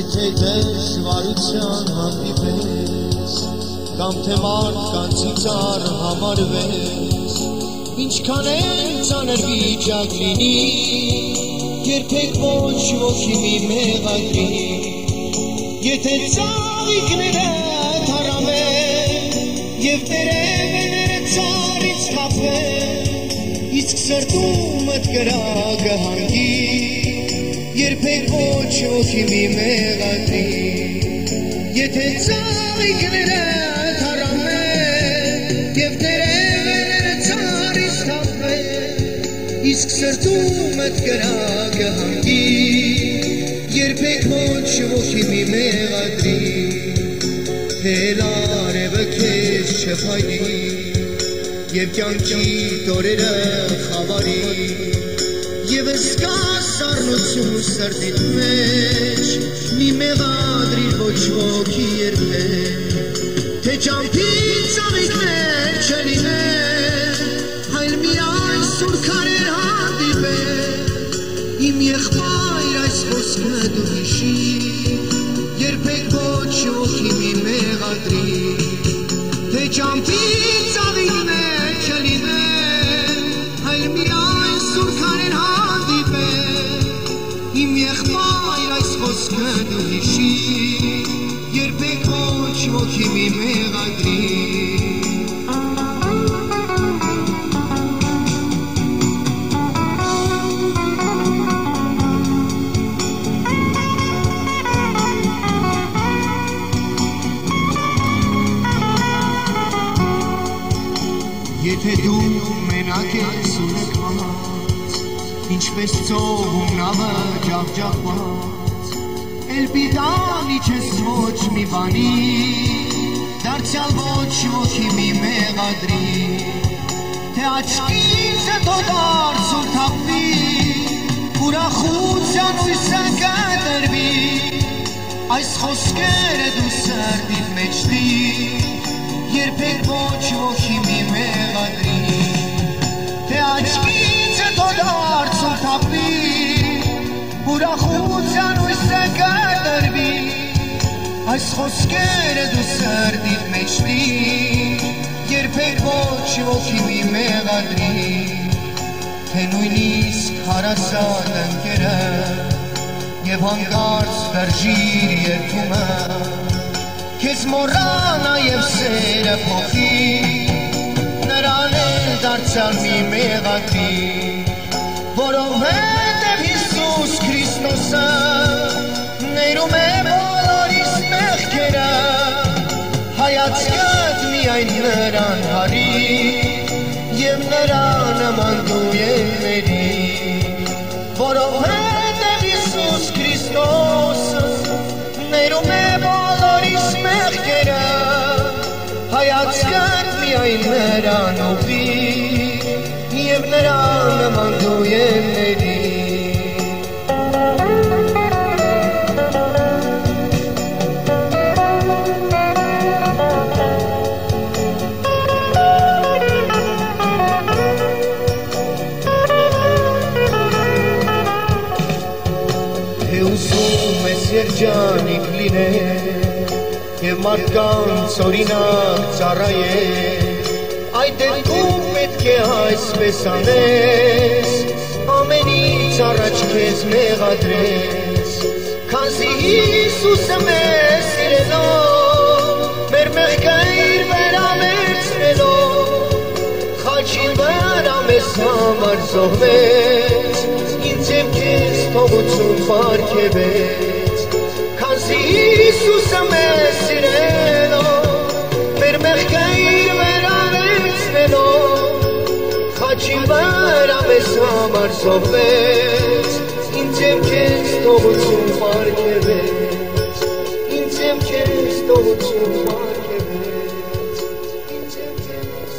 Եթե դժվարության հանդիպես կամ թե մարդկանց ծառ համարվես ինչքան էլ ծանր վիճակ լինի երբեք ոչ ոքի մի մեղադրի Եթե ծաղիկները թարամեն և տերևները ծառից խաբեն իսկ սրտումդ կրակը հանգի երբեք ոչ ոքի մի մեղադրի Եթե ծաղիկները թարամեն և տերևները ծառից խաբեն իսկ սրտումդ կրակը հանգի երբեք ոչ ոքի մի մեղադրի Թել արևը քեզ չփայլի և կյանքի տորերը խավարի և զգաս առնություն սրտիդ մեջ մի մեղադրիր ոչ ոքի երբեք թե ճամփի ծաղիկներ չլինեն այլ միայն սուր քարեր հանդիպեն իմ եղբայր այս խոսքը դու հիշիր երբեք ոչ ոքի մի մեղադրի թե ճամփի ծաղիկներ չլինեն այլ միայն սուր քարեր հանդիպեն իմ եղբայր այս խոսքը դու հիշիր երբեք ոչ ոքի մի մեղադրի Եթե դու մենակ ես ու նկված, ինչպես ծովում նավը ջախջախված, էլ պիտանի չես ոչ մի բանի, դարձյալ ոչ ոքի մի մեղադրի, թե աչքից հետո դարձուր թափվի, ուրախության ույսը կտրվի, այս խոսքերը դու սրտիդ մեջ դիր, երբեք ոչ ոքի մի մեղադրի թե աչքից հետո դարձուր թափվի ուրախության ույսը կտրվի այս խոսքերը դու սրտիդ մեջ դիր երբեք ոչ ոքի մի մեղադրի թե նույնիսկ հարասատ ընկերը և հանկարծ դրժիր երգումը Քեզ մոռանա և սերը փոխի Նրան էլ դարձյալ մի մեղադրի Որովհետև Հիսուս Քրիստոսը ներում է բոլորիս մեղքերը Հայացքդ միայն նրան հարի և նրա նման դու ելի Որովհետև Հիսուս Քրիստոսը ներում է բոլորիս մեղքերը հայացքդ միայն նրան ուղղի և նրա նման դու ելի Թե ուզում ես երջանիկ լինել և մարդկանց օրինակ ծառայել Այդ դեպքում պետք է այսպես անես Ամենից առաջ քեզ մեղադրես Քանզի Հիսուսը մեզ սիրելով Մեր մեղքը իր վրա վերցնելով Խաչի վրա մեզ համար զոհվեց Ինձ և քեզ թողություն պարգևեց Քանզի Հիսուսը մեզ սիրելով Մեր մեղքը իր վրա վերցնելով Խաչի վրա մեզ համար զոհվեց Ինձ և քեզ թողություն պարգևեց Ինձ և քեզ թողություն պարգևեց Ինձ և քեզ